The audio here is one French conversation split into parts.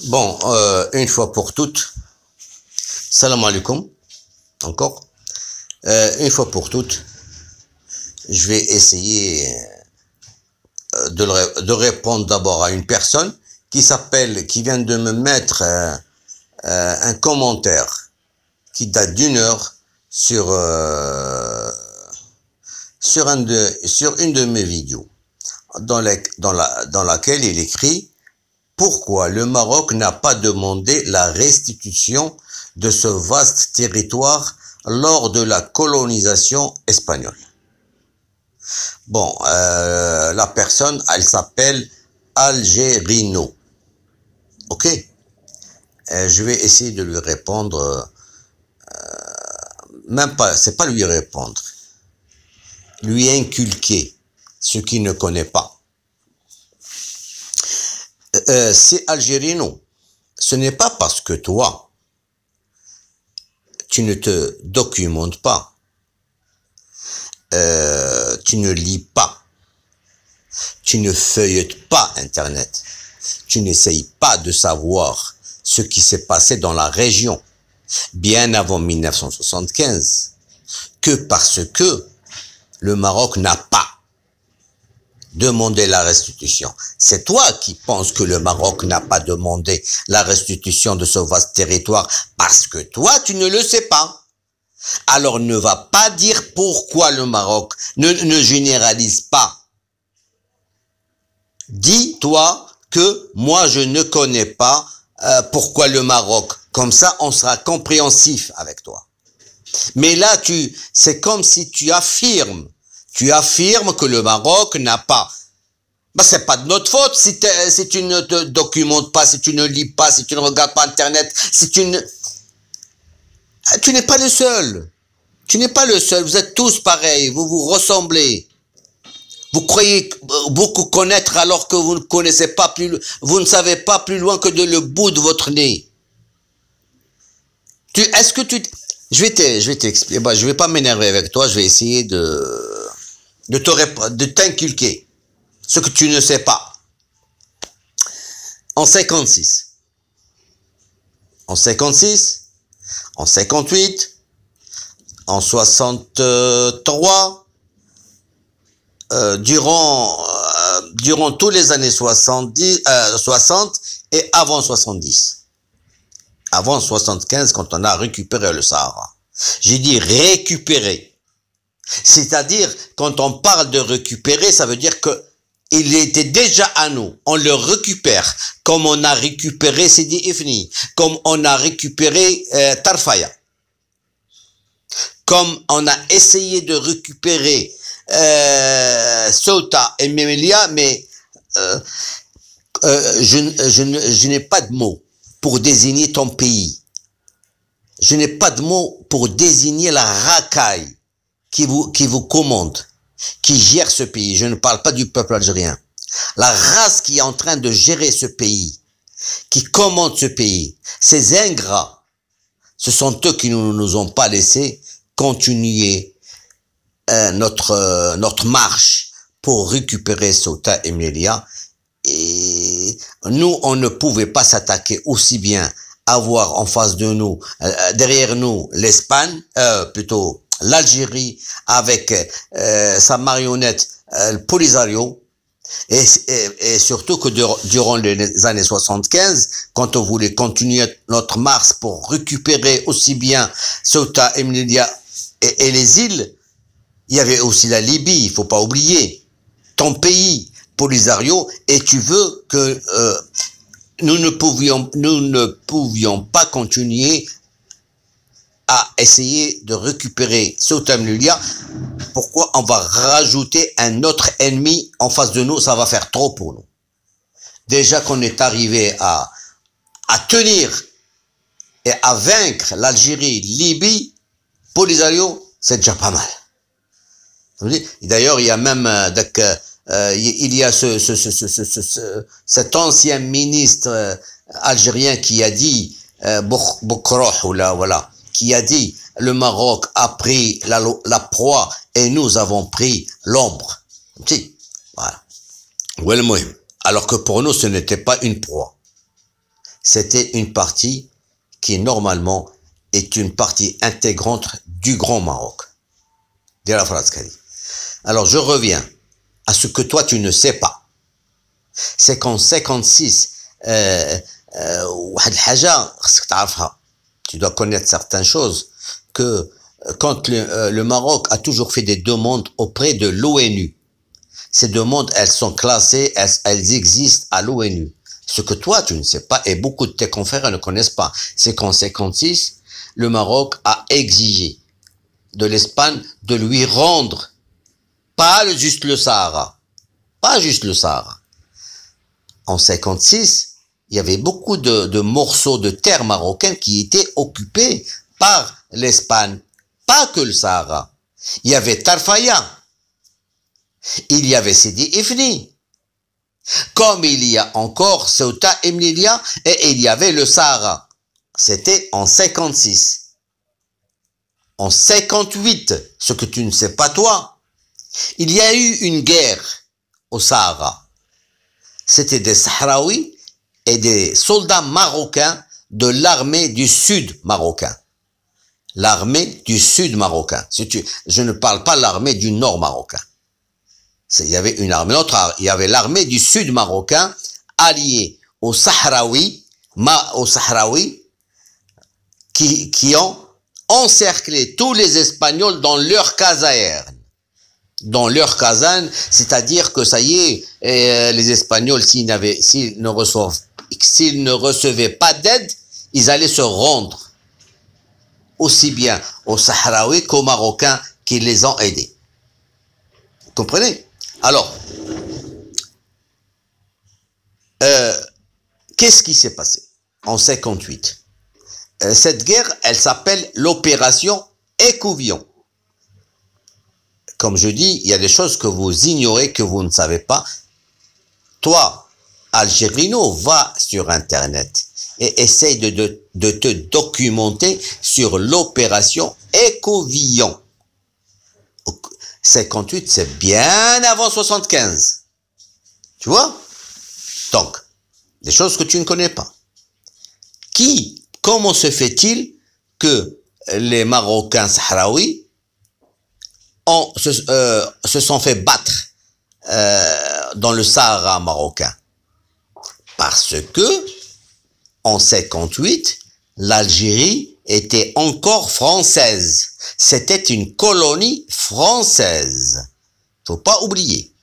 Bon, une fois pour toutes, salam alaikum, encore. Une fois pour toutes, je vais essayer de répondre d'abord à une personne qui vient de me mettre un commentaire qui date d'une heure sur une de mes vidéos, dans laquelle il écrit: pourquoi le Maroc n'a pas demandé la restitution de ce vaste territoire lors de la colonisation espagnole? Bon, la personne, elle s'appelle Algerino. Ok? Je vais essayer de lui répondre, même pas, c'est pas lui répondre, lui inculquer ce qu'il ne connaît pas. C'est Algerino. Ce n'est pas parce que toi, tu ne te documentes pas, tu ne lis pas, tu ne feuillettes pas Internet, tu n'essayes pas de savoir ce qui s'est passé dans la région bien avant 1975, que parce que le Maroc n'a pas demandé la restitution. C'est toi qui penses que le Maroc n'a pas demandé la restitution de ce vaste territoire parce que toi, tu ne le sais pas. Alors ne va pas dire pourquoi le Maroc, ne généralise pas. Dis-toi que moi je ne connais pas pourquoi le Maroc. Comme ça, on sera compréhensif avec toi. Mais là, c'est comme si tu affirmes que le Maroc n'a pas. Ben, c'est pas de notre faute si tu ne te documentes pas, si tu ne lis pas, si tu ne regardes pas Internet, si tu n'es pas le seul. Tu n'es pas le seul. Vous êtes tous pareils. Vous vous ressemblez. Vous croyez beaucoup connaître alors que vous ne connaissez pas vous ne savez pas plus loin que le bout de votre nez. Je vais t'expliquer. Ben, je vais pas m'énerver avec toi. Je vais essayer de t'inculquer ce que tu ne sais pas. En 56, en 58, en 63, durant tous les années 60 et avant 70. Avant 75, quand on a récupéré le Sahara. J'ai dit récupérer. C'est-à-dire, quand on parle de récupérer, ça veut dire que il était déjà à nous. On le récupère. Comme on a récupéré Sidi Ifni. Comme on a récupéré Tarfaya. Comme on a essayé de récupérer Ceuta et Melilla, mais je n'ai pas de mots pour désigner ton pays. Je n'ai pas de mots pour désigner la racaille qui vous commande, qui gère ce pays. Je ne parle pas du peuple algérien. La race qui est en train de gérer ce pays, qui commande ce pays, ces ingrats, ce sont eux qui ne nous ont pas laissé continuer notre marche pour récupérer Ceuta et Melilla. Et nous, on ne pouvait pas s'attaquer aussi bien avoir en face de nous, derrière nous, l'Espagne, plutôt l'Algérie, avec sa marionnette, le Polisario, et surtout que durant les années 75, quand on voulait continuer notre marche pour récupérer aussi bien Ceuta et Melilla et les îles, il y avait aussi la Libye, il faut pas oublier, ton pays, Polisario, et tu veux que nous ne pouvions pas continuer à essayer de récupérer Ceuta et Melilla. Pourquoi on va rajouter un autre ennemi en face de nous? Ça va faire trop pour nous. Déjà qu'on est arrivé à tenir et à vaincre l'Algérie, Libye, Polisario, c'est déjà pas mal. D'ailleurs, il y a même il y a cet ancien ministre algérien qui a dit voilà, qui a dit le Maroc a pris la proie et nous avons pris l'ombre. Voilà. Alors que pour nous, ce n'était pas une proie. c'était une partie qui normalement est une partie intégrante du Grand Maroc. De la phrase qu'a dit. Alors je reviens à ce que toi tu ne sais pas. C'est qu'en 56, tu dois connaître certaines choses, que quand le Maroc a toujours fait des demandes auprès de l'ONU, ces demandes, elles sont classées, elles existent à l'ONU. Ce que toi, tu ne sais pas, et beaucoup de tes confrères ne connaissent pas, c'est qu'en 56, le Maroc a exigé de l'Espagne de lui rendre pas juste le Sahara, pas juste le Sahara. En 56, il y avait beaucoup de morceaux de terre marocains qui étaient occupés par l'Espagne, pas que le Sahara. Il y avait Tarfaya, il y avait Sidi Ifni, comme il y a encore Ceuta et Melilla, et il y avait le Sahara. C'était en 56. En 58, ce que tu ne sais pas toi, il y a eu une guerre au Sahara. C'était des Sahraouis et des soldats marocains de l'armée du sud marocain. L'armée du sud marocain. Je ne parle pas l'armée du nord marocain. Il y avait une armée, il y avait l'armée du sud marocain alliée aux Sahraouis, qui ont encerclé tous les Espagnols dans leur caserne. Dans leur caserne, c'est-à-dire que ça y est, les Espagnols, s'ils ne recevaient pas d'aide, ils allaient se rendre aussi bien aux Sahraouis qu'aux Marocains qui les ont aidés. Vous comprenez? Alors, qu'est-ce qui s'est passé en 58? Cette guerre, elle s'appelle l'opération Écouvillon. Comme je dis, il y a des choses que vous ignorez, que vous ne savez pas. Toi, Algérino, va sur Internet et essaye de te documenter sur l'opération Écouvillon. 58, c'est bien avant 75. Tu vois? Donc, des choses que tu ne connais pas. Comment se fait-il que les Marocains sahraouis se sont fait battre dans le Sahara marocain? Parce que, en 58, l'Algérie était encore française. C'était une colonie française. Faut pas oublier.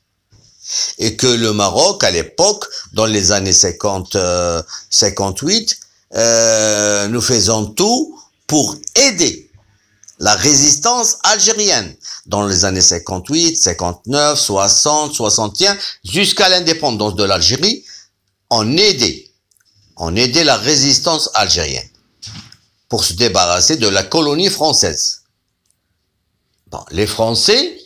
Et que le Maroc, à l'époque, dans les années 58, nous faisons tout pour aider la résistance algérienne dans les années 58, 59, 60, 61, jusqu'à l'indépendance de l'Algérie. On aidait la résistance algérienne pour se débarrasser de la colonie française. Bon, les Français,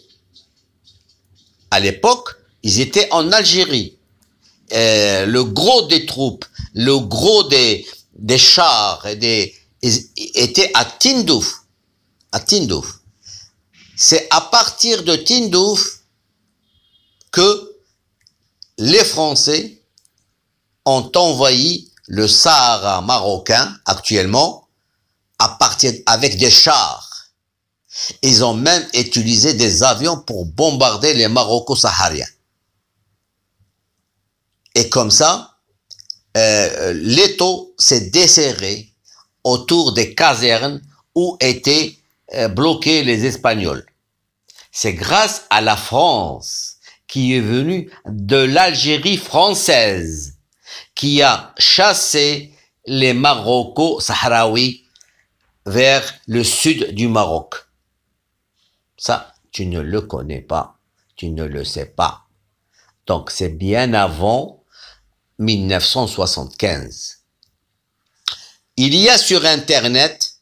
à l'époque, ils étaient en Algérie. Le gros des troupes, le gros des chars étaient à Tindouf. À Tindouf. C'est à partir de Tindouf que les Français ont envahi le Sahara marocain actuellement avec des chars. Ils ont même utilisé des avions pour bombarder les Maroco-Sahariens. Et comme ça, l'étau s'est desserré autour des casernes où étaient bloqués les Espagnols. C'est grâce à la France qui est venue de l'Algérie française qui a chassé les Maroco-Sahraouis vers le sud du Maroc. Ça, tu ne le connais pas, tu ne le sais pas. Donc, c'est bien avant 1975. Il y a sur Internet,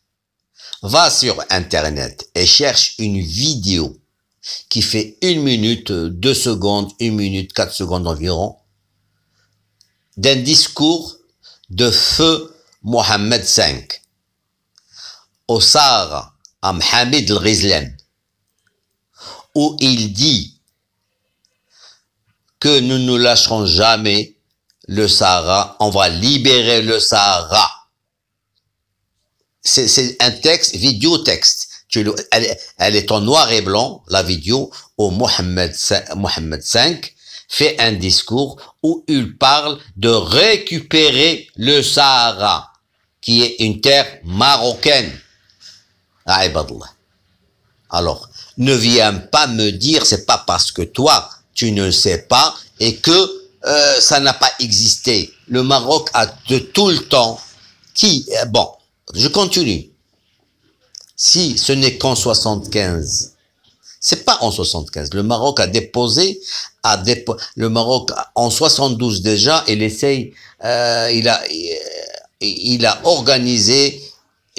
va sur Internet et cherche une vidéo qui fait 1 minute, 2 secondes, 1 minute, 4 secondes environ, d'un discours de feu Mohamed V au Sahara, à Mohamed el-Ghizlan, où il dit que nous ne lâcherons jamais le Sahara, on va libérer le Sahara. C'est un texte, vidéo-texte. Elle est en noir et blanc, la vidéo, où Mohammed V fait un discours où il parle de récupérer le Sahara, qui est une terre marocaine. Alors, ne viens pas me dire, c'est pas parce que toi, tu ne sais pas et que ça n'a pas existé. Le Maroc a de tout le temps bon, je continue. Si ce n'est qu'en 75, c'est pas en 75. Le Maroc a déposé, le Maroc en 72 déjà, il a organisé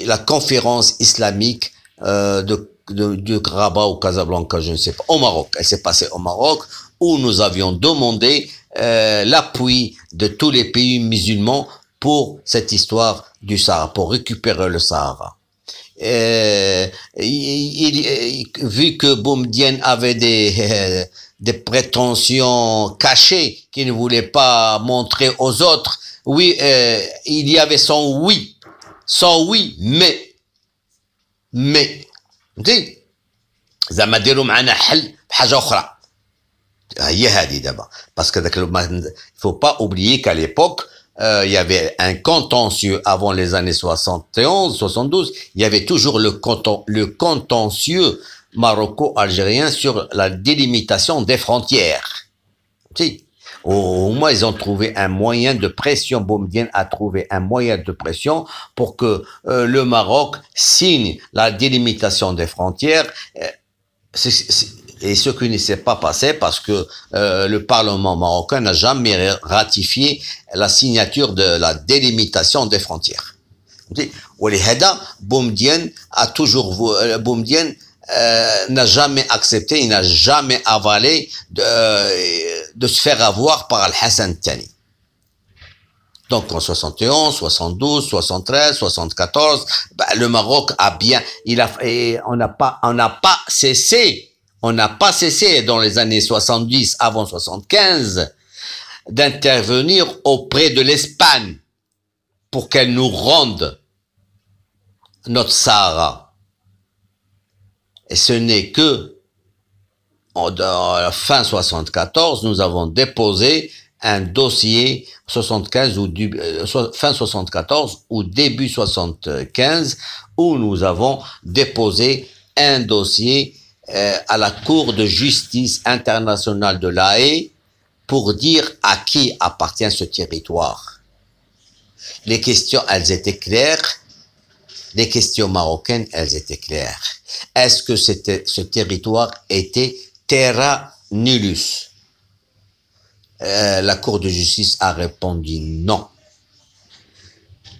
la conférence islamique de Rabat ou Casablanca, je ne sais pas, au Maroc. Elle s'est passée au Maroc, où nous avions demandé l'appui de tous les pays musulmans pour cette histoire du Sahara, pour récupérer le Sahara. Vu que Boumedienne avait des prétentions cachées qu'il ne voulait pas montrer aux autres, oui, il y avait son oui, mais زعما ديروا معنا حل بحاجه اخرى هي هذه دابا باسكو داك il faut pas oublier qu'à l'époque il y avait un contentieux avant les années 71, 72, il y avait toujours le contentieux maroco-algérien sur la délimitation des frontières. Si. Au moins, ils ont trouvé un moyen de pression, Boumedienne a trouvé un moyen de pression pour que le Maroc signe la délimitation des frontières. Et ce qui ne s'est pas passé parce que le Parlement marocain n'a jamais ratifié la signature de la délimitation des frontières. ولهذا Boumedienne a toujours Boumedienne n'a jamais accepté, il n'a jamais avalé de se faire avoir par Al-Hassan Thani. Donc en 71, 72, 73, 74, le Maroc a bien, on n'a pas cessé dans les années 70, avant 75, d'intervenir auprès de l'Espagne pour qu'elle nous rende notre Sahara. Et ce n'est que en fin 74, nous avons déposé un dossier 75 ou fin 74 ou début 75 où nous avons déposé un dossier à la Cour de justice internationale de La Haye pour dire à qui appartient ce territoire. Les questions, elles étaient claires. Les questions marocaines, elles étaient claires. Est-ce que ce territoire était terra nullius? La Cour de justice a répondu non.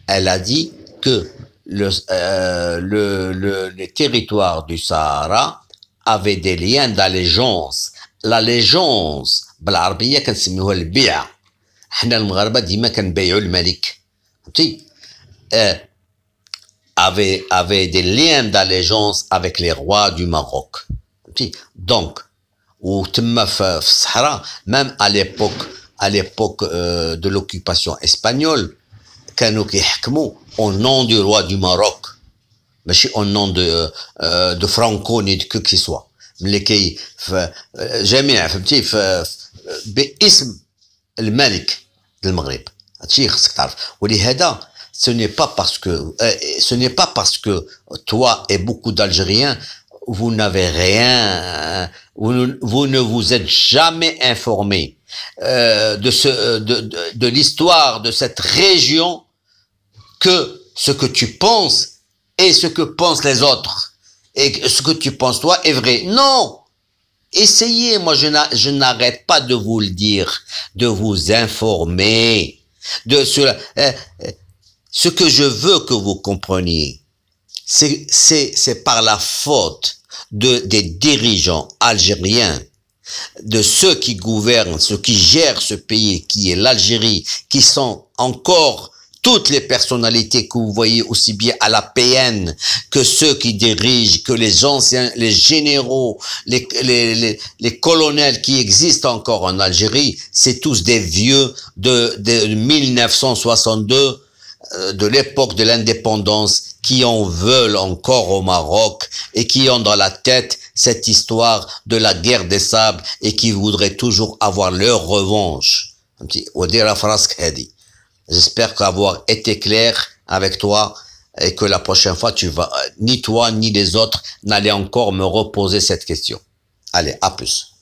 Elle a dit que le territoire du Sahara avait des liens d'allégeance. L'allégeance, بالعربية كنسميوها البيعة. حنا المغاربة ديما كنبيعوا الملك. avait des liens d'allégeance avec les rois du Maroc. Donc, même à l'époque de l'occupation espagnole, كانوا كيحكموا au nom du roi du Maroc, ماشي au nom de Franco ni de qui soit. ملي كي جميع فهمتي باسم الملك المغرب. هادشي خصك تعرف. ولهذا ce n'est pas parce que toi et beaucoup d'Algériens, vous n'avez rien, vous ne vous êtes jamais informés de l'histoire de cette région, que ce que tu penses et ce que pensent les autres et ce que tu penses toi est vrai. Non! Essayez, moi je n'arrête pas de vous le dire, de vous informer de cela. Ce que je veux que vous compreniez, c'est par la faute des dirigeants algériens, de ceux qui gouvernent, ceux qui gèrent ce pays qui est l'Algérie, qui sont encore toutes les personnalités que vous voyez aussi bien à la PN que ceux qui dirigent, que les anciens, les généraux, les colonels qui existent encore en Algérie, c'est tous des vieux de 1962, de l'époque de l'indépendance, qui en veulent encore au Maroc et qui ont dans la tête cette histoire de la guerre des sables et qui voudraient toujours avoir leur revanche. J'espère qu'avoir été clair avec toi et que la prochaine fois ni toi ni les autres n'allez encore me reposer cette question. Allez, à plus.